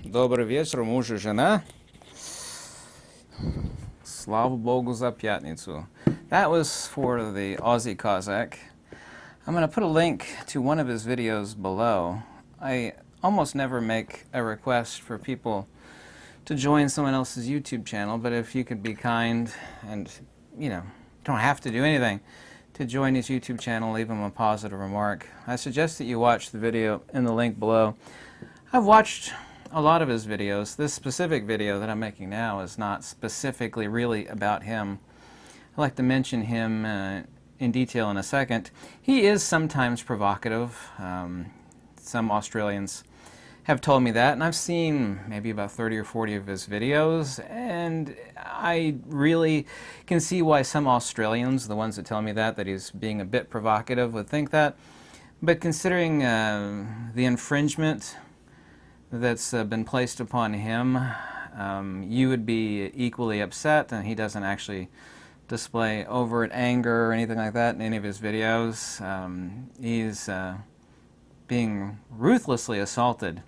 Добрый вечер, муж и жена. Слава Богу за пятницу. That was for the Aussie Cossack. I'm going to put a link to one of his videos below. I almost never make a request for people to join someone else's YouTube channel, but if you could be kind and, don't have to do anything to join his YouTube channel, leave him a positive remark. I suggest that you watch the video in the link below. I've watched a lot of his videos. This specific video that I'm making now is not specifically really about him. I'd like to mention him in detail in a second. He is sometimes provocative. Some Australians have told me that, and I've seen maybe about 30 or 40 of his videos, and I really can see why some Australians, the ones that tell me that he's being a bit provocative, would think that. But considering the infringement that's been placed upon him, you would be equally upset, and he doesn't actually display overt anger or anything like that in any of his videos. He's being ruthlessly assaulted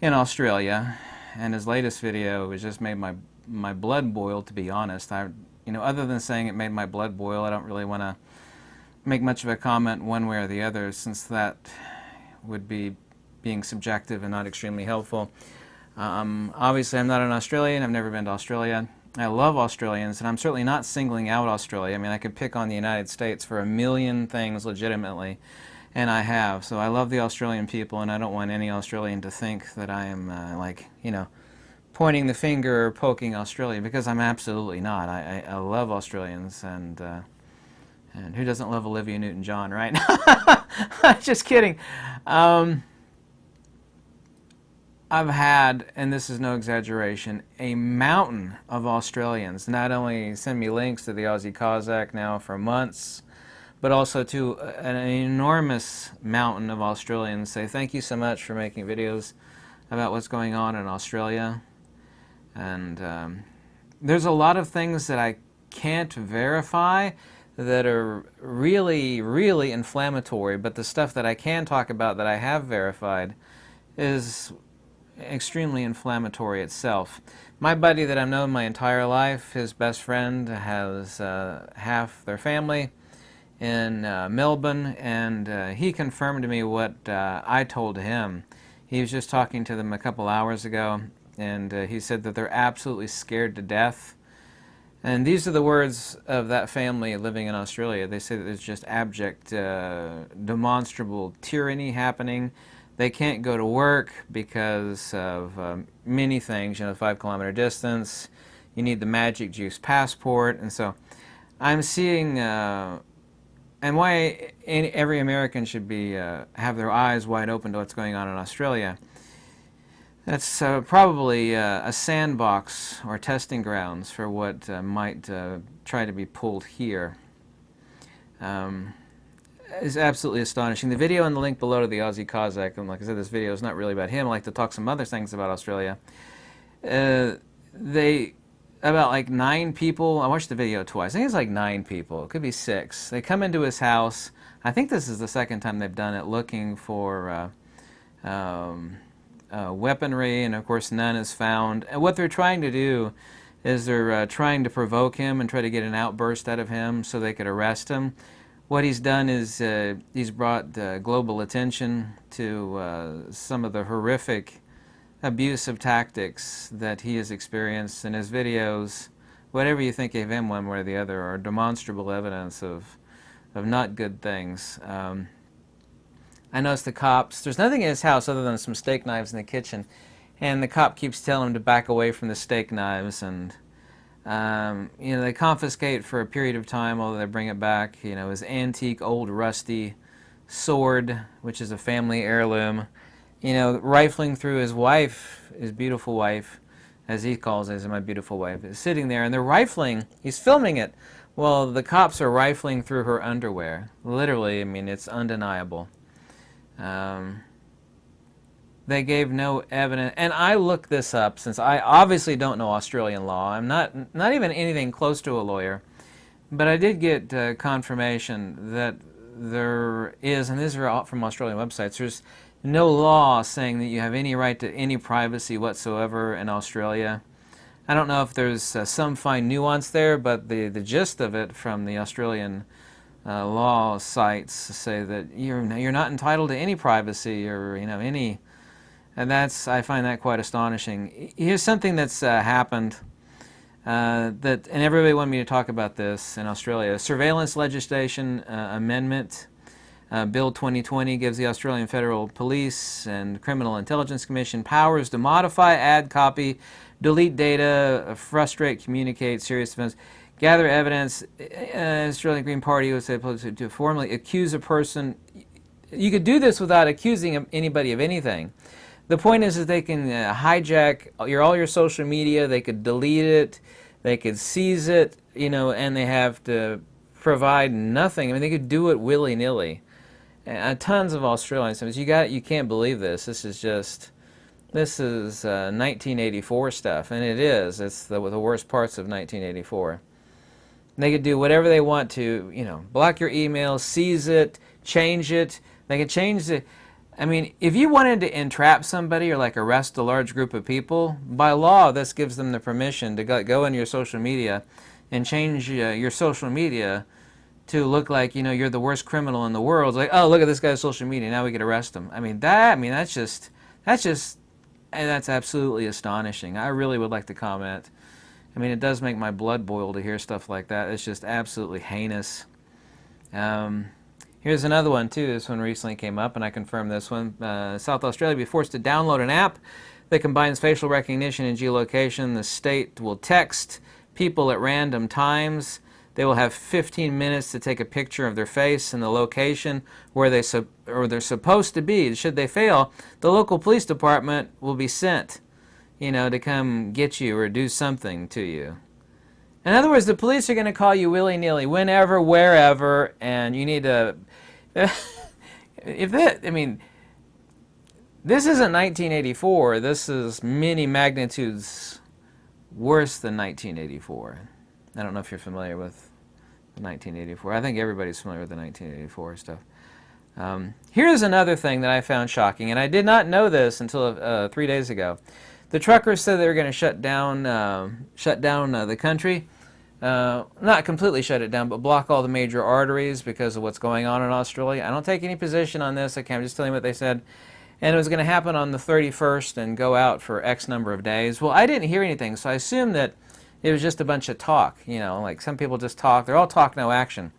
in Australia, and his latest video has just made my blood boil, to be honest. Other than saying it made my blood boil, I don't really want to make much of a comment one way or the other, since that would be being subjective and not extremely helpful. Obviously, I'm not an Australian. I've never been to Australia. I love Australians, and I'm certainly not singling out Australia. I mean, I could pick on the United States for a million things legitimately, and I have. So I love the Australian people, and I don't want any Australian to think that I am, pointing the finger or poking Australia, because I'm absolutely not. I love Australians, and who doesn't love Olivia Newton-John, right? Just kidding. I've had, and this is no exaggeration, a mountain of Australians not only send me links to the Aussie Cossack now for months, but also to an enormous mountain of Australians say thank you so much for making videos about what's going on in Australia. And there's a lot of things that I can't verify that are really, really inflammatory, but the stuff that I can talk about that I have verified is extremely inflammatory itself. My buddy that I've known my entire life, his best friend has half their family in Melbourne, and he confirmed to me what I told him. He was just talking to them a couple hours ago, and he said that they're absolutely scared to death. And these are the words of that family living in Australia. They say that there's just abject, demonstrable tyranny happening. They can't go to work because of many things, 5-kilometer distance. You need the magic juice passport. And so I'm seeing, and why every American should be have their eyes wide open to what's going on in Australia. That's probably a sandbox or testing grounds for what might try to be pulled here. Is absolutely astonishing. The video and the link below to the Aussie Cossack, and like I said, this video is not really about him. I like to talk some other things about Australia. About like 9 people, I watched the video twice, I think it's like 9 people, it could be 6. They come into his house, I think this is the second time they've done it, looking for weaponry, and of course none is found. And what they're trying to do is they're trying to provoke him and try to get an outburst out of him so they could arrest him. What he's done is he's brought global attention to some of the horrific abusive tactics that he has experienced in his videos. Whatever you think of him, one way or the other, are demonstrable evidence of not good things. I noticed the cops, there's nothing in his house other than some steak knives in the kitchen, and the cop keeps telling him to back away from the steak knives, and they confiscate for a period of time, although they bring it back, his antique, old, rusty sword, which is a family heirloom, rifling through his wife, his beautiful wife, as he calls it, my beautiful wife, is sitting there, and they're rifling, he's filming it, well, the cops are rifling through her underwear. Literally, it's undeniable. They gave no evidence, and I looked this up since I obviously don't know Australian law. I'm not even anything close to a lawyer, But I did get confirmation that there is, and these are all from Australian websites, there's no law saying that you have any right to any privacy whatsoever in Australia. I don't know if there's some fine nuance there, but the gist of it from the Australian law sites say that you're not entitled to any privacy or any, and I find that quite astonishing. Here's something that's happened and everybody wanted me to talk about this in Australia. Surveillance legislation amendment. Bill 2020 gives the Australian Federal Police and Criminal Intelligence Commission powers to modify, add, copy, delete data, frustrate, communicate serious offense, gather evidence. Australian Green Party was supposed to formally accuse a person. You could do this without accusing anybody of anything. The point is that they can hijack all your social media. They could delete it. They could seize it, and they have to provide nothing. I mean, they could do it willy-nilly. Tons of Australians. You can't believe this. This is 1984 stuff, and it is. It's the worst parts of 1984. They could do whatever they want to, block your email, seize it, change it. They can change it. I mean, if you wanted to entrap somebody or like arrest a large group of people, by law, this gives them the permission to go into your social media and change your social media to look like, you're the worst criminal in the world. It's like, oh, look at this guy's social media. Now we could arrest him. That's absolutely astonishing. I really would like to comment. I mean, it does make my blood boil to hear stuff like that. It's just absolutely heinous. Here's another one, too. This one recently came up, and I confirmed this one. South Australia will be forced to download an app that combines facial recognition and geolocation. The state will text people at random times. They will have 15 minutes to take a picture of their face and the location where they're supposed to be. Should they fail, the local police department will be sent, to come get you or do something to you. In other words, the police are going to call you willy-nilly, whenever, wherever, and you need to... This isn't 1984. This is many magnitudes worse than 1984. I don't know if you're familiar with the 1984. I think everybody's familiar with the 1984 stuff. Here's another thing that I found shocking, and I did not know this until 3 days ago. The truckers said they were going to shut down the country. Not completely shut it down, but block all the major arteries because of what's going on in Australia. I don't take any position on this. I'm just telling you what they said. And it was going to happen on the 31st and go out for X number of days. Well, I didn't hear anything, so I assumed that it was just a bunch of talk. Like some people just talk. They're all talk, no action.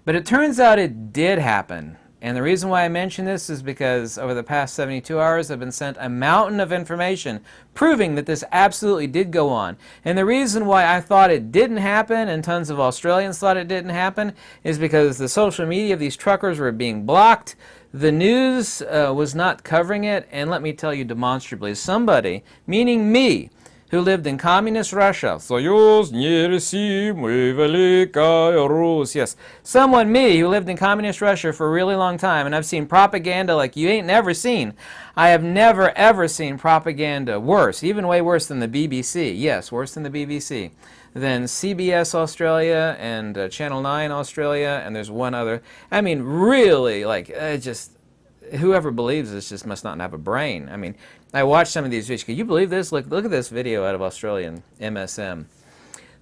But it turns out it did happen. And the reason why I mention this is because over the past 72 hours I've been sent a mountain of information proving that this absolutely did go on. And the reason why I thought it didn't happen and tons of Australians thought it didn't happen is because the social media of these truckers were being blocked. The news was not covering it. And let me tell you demonstrably, somebody, meaning me, who lived in communist Russia. Yes, someone, me, who lived in communist Russia for a really long time, and I've seen propaganda like you ain't never seen. I have never, ever seen propaganda worse, even way worse than the BBC. Yes, worse than the BBC. Than CBS Australia and Channel 9 Australia, and there's one other. I mean, really, whoever believes this just must not have a brain. I mean, I watched some of these videos. Can you believe this? Look at this video out of Australian MSM.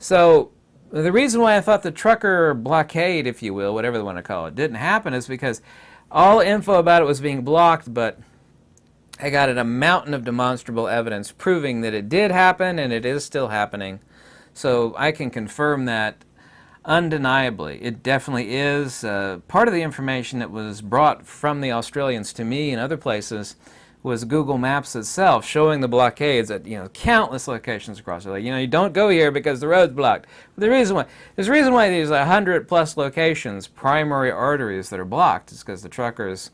So the reason why I thought the trucker blockade, if you will, whatever they want to call it, didn't happen is because all info about it was being blocked, but I got a mountain of demonstrable evidence proving that it did happen and it is still happening. So I can confirm that undeniably. It definitely is. Part of the information that was brought from the Australians to me and other places was Google Maps itself, showing the blockades at countless locations across Australia. You don't go here because the road's blocked. There's a reason why there's 100+ locations, primary arteries that are blocked. It's because the truckers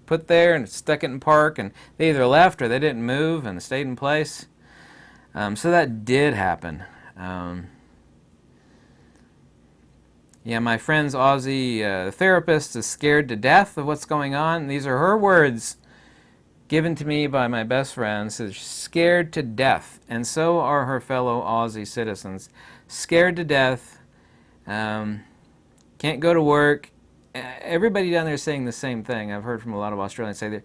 put there and stuck it in park, and they either left or they didn't move and stayed in place. So that did happen. Yeah, my friend's Aussie therapist is scared to death of what's going on. These are her words given to me by my best friend. So she's scared to death, and so are her fellow Aussie citizens. Scared to death Can't go to work. Everybody down there is saying the same thing. I've heard from a lot of Australians say that.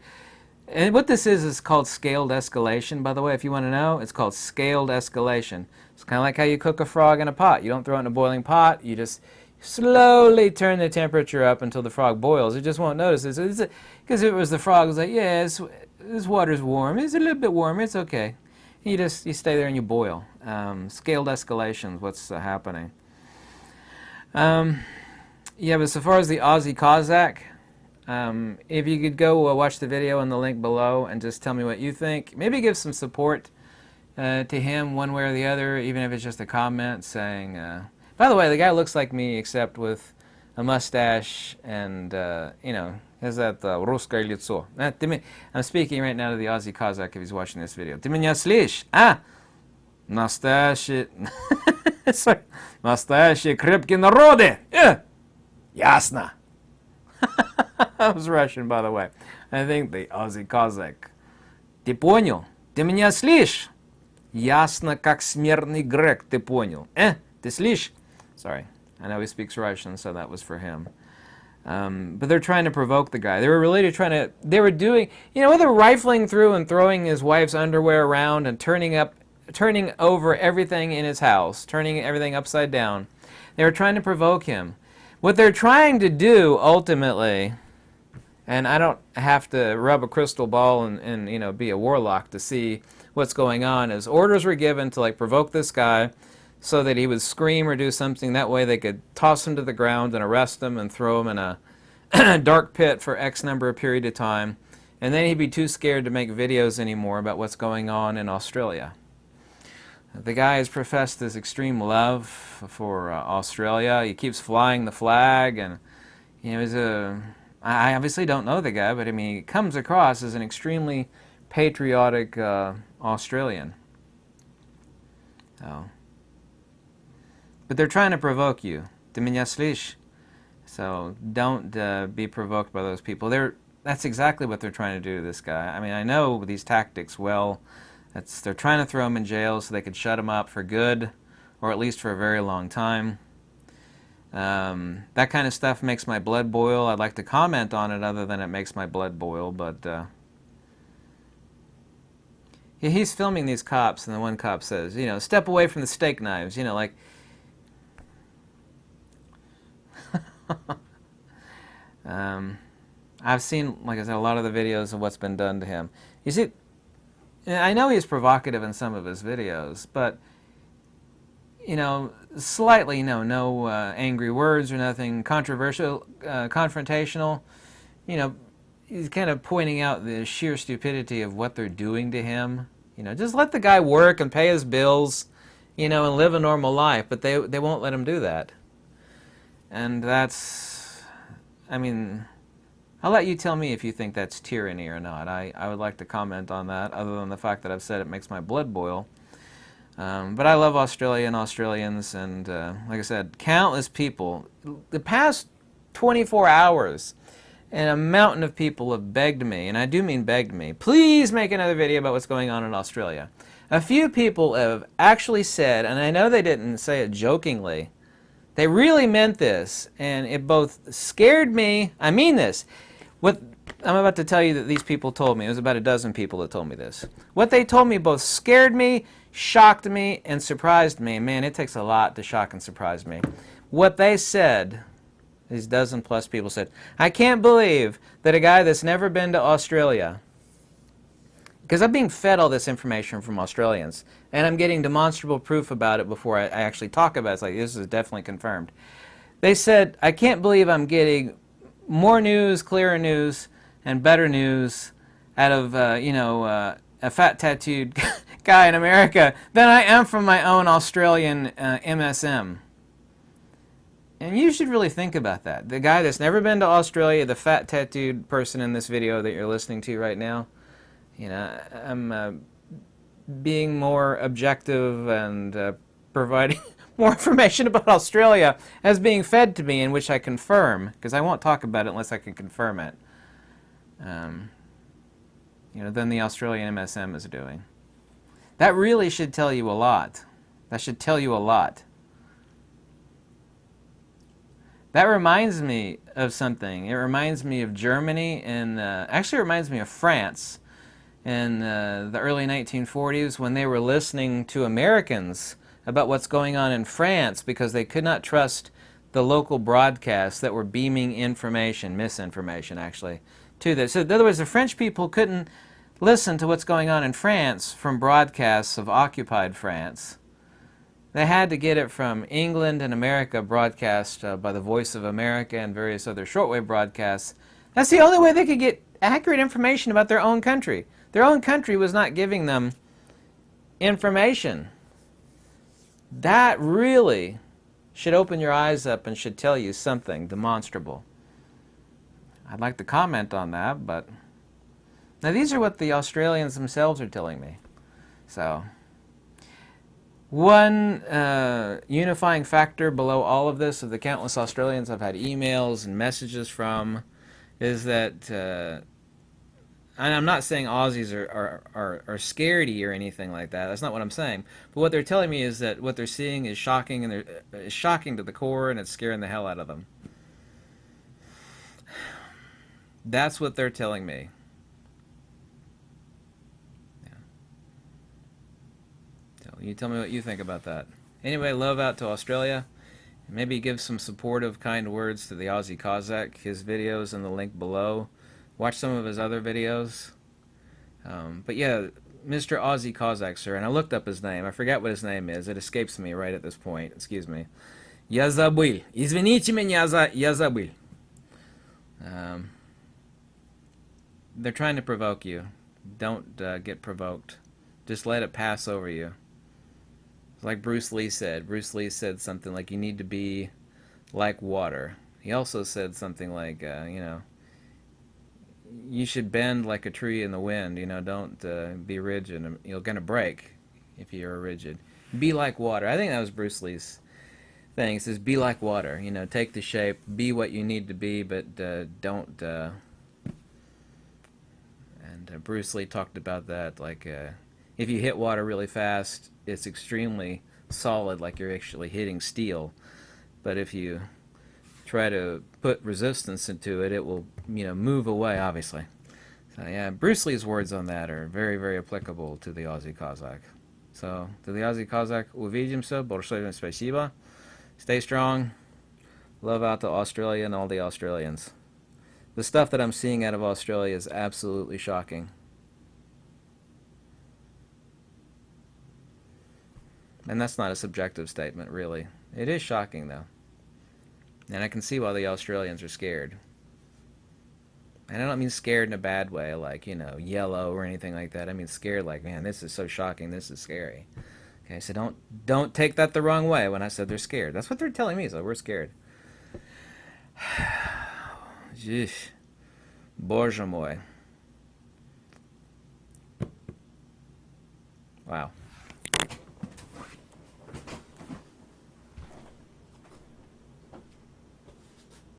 And what this is called scaled escalation, by the way, if you want to know. It's called scaled escalation. It's kind of like how you cook a frog in a pot. You don't throw it in a boiling pot. You just slowly turn the temperature up until the frog boils. It just won't notice it. Because if it was the frog, it's like, yeah, this water's warm. It's a little bit warm. It's okay. You stay there and you boil. Scaled escalation is what's happening. Yeah, but so far as the Aussie Cossack, if you could go watch the video in the link below and just tell me what you think. Maybe give some support to him one way or the other, even if it's just a comment saying, by the way, the guy looks like me except with a mustache and, you know, has that русское лицо. I'm speaking right now to the Aussie Cossack if he's watching this video. Ты меня слышишь? А? Настоящие... Настоящие крепкие народы! Ясно! That was Russian, by the way. I think the Aussie Cossack. Ты понял? Ты меня слышишь? Ясно, как смертный грек, ты понял? Ты слышишь? Sorry, I know he speaks Russian, so that was for him. But they're trying to provoke the guy. They were really they were doing, you know, they're rifling through and throwing his wife's underwear around and turning over everything in his house, turning everything upside down. They were trying to provoke him. What they're trying to do, ultimately, and I don't have to rub a crystal ball and you know, be a warlock to see what's going on, is orders were given to, like, provoke this guy so that he would scream or do something. That way they could toss him to the ground and arrest him and throw him in a dark pit for X number of period of time. And then he'd be too scared to make videos anymore about what's going on in Australia. The guy has professed this extreme love for Australia. He keeps flying the flag, and you know, I obviously don't know the guy, but I mean, he comes across as an extremely patriotic Australian. So, but they're trying to provoke you. Ты меня слышишь? So don't be provoked by those people. That's exactly what they're trying to do to this guy. I mean, I know these tactics well. They're trying to throw him in jail so they could shut him up for good, or at least for a very long time. That kind of stuff makes my blood boil. I'd like to comment on it other than it makes my blood boil, but yeah, he's filming these cops, and the one cop says, you know, step away from the steak knives, you know, like... I've seen, like I said, a lot of the videos of what's been done to him. You see, I know he's provocative in some of his videos, but, you know, slightly, you know, no angry words or nothing controversial, confrontational. You know, he's kind of pointing out the sheer stupidity of what they're doing to him. You know, just let the guy work and pay his bills, you know, and live a normal life, but they won't let him do that. And that's, I mean... I'll let you tell me if you think that's tyranny or not. I would like to comment on that, other than the fact that I've said it makes my blood boil. But I love Australia and Australians, and like I said, countless people. The past 24 hours, and a mountain of people have begged me, and I do mean begged me, please make another video about what's going on in Australia. A few people have actually said, and I know they didn't say it jokingly, they really meant this, and it both scared me, I mean this, what I'm about to tell you that these people told me, it was about a dozen people that told me this. What they told me both scared me, shocked me, and surprised me. Man, it takes a lot to shock and surprise me. What they said, these dozen plus people said, I can't believe that a guy that's never been to Australia, because I'm being fed all this information from Australians, and I'm getting demonstrable proof about it before I actually talk about it. It's like, this is definitely confirmed. They said, I can't believe I'm getting more news, clearer news, and better news out of, you know, a fat tattooed guy in America than I am from my own Australian MSM. And you should really think about that. The guy that's never been to Australia, the fat tattooed person in this video that you're listening to right now, you know, I'm being more objective and providing more information about Australia as being fed to me, in which I confirm, because I won't talk about it unless I can confirm it, you know, than the Australian MSM is doing. That really should tell you a lot. That should tell you a lot. That reminds me of something. It reminds me of Germany, and actually reminds me of France in the early 1940s when they were listening to Americans about what's going on in France because they could not trust the local broadcasts that were beaming information, misinformation actually, to this. So in other words, the French people couldn't listen to what's going on in France from broadcasts of occupied France. They had to get it from England and America, broadcast by the Voice of America and various other shortwave broadcasts. That's the only way they could get accurate information about their own country. Their own country was not giving them information. That really should open your eyes up and should tell you something demonstrable. I'd like to comment on that, but now these are what the Australians themselves are telling me. So one unifying factor below all of this, of the countless Australians I've had emails and messages from, is that, and I'm not saying Aussies are scaredy or anything like that. That's not what I'm saying. But what they're telling me is that what they're seeing is shocking, and it's shocking to the core, and it's scaring the hell out of them. That's what they're telling me. You tell me what you think about that. Anyway, love out to Australia. Maybe give some supportive, kind words to the Aussie Cossack. His videos in the link below. Watch some of his other videos. But yeah, Mr. Aussie Cossack, sir. And I looked up his name. I forget what his name is. It escapes me right at this point. Excuse me. Я забыл. Извините меня, я забыл. They're trying to provoke you. Don't get provoked. Just let it pass over you. Like Bruce Lee said. Bruce Lee said something like, you need to be like water. He also said something like, you should bend like a tree in the wind. Don't be rigid. You're going to break if you're rigid. Be like water. I think that was Bruce Lee's thing. He says, be like water. Take the shape. Be what you need to be, but don't. And Bruce Lee talked about that, like, if you hit water really fast, it's extremely solid, like you're actually hitting steel. But if you try to put resistance into it, it will, move away, obviously. So yeah, Bruce Lee's words on that are very, very applicable to the Aussie Cossack. So, to the Aussie Cossack, увидимся, большое спасибо. Stay strong. Love out to Australia and all the Australians. The stuff that I'm seeing out of Australia is absolutely shocking. And that's not a subjective statement, really. It is shocking, though. And I can see why the Australians are scared. And I don't mean scared in a bad way, like, yellow or anything like that. I mean scared like, man, this is so shocking, this is scary. Okay, so don't take that the wrong way when I said they're scared. That's what they're telling me, so we're scared. Боже мой. Wow.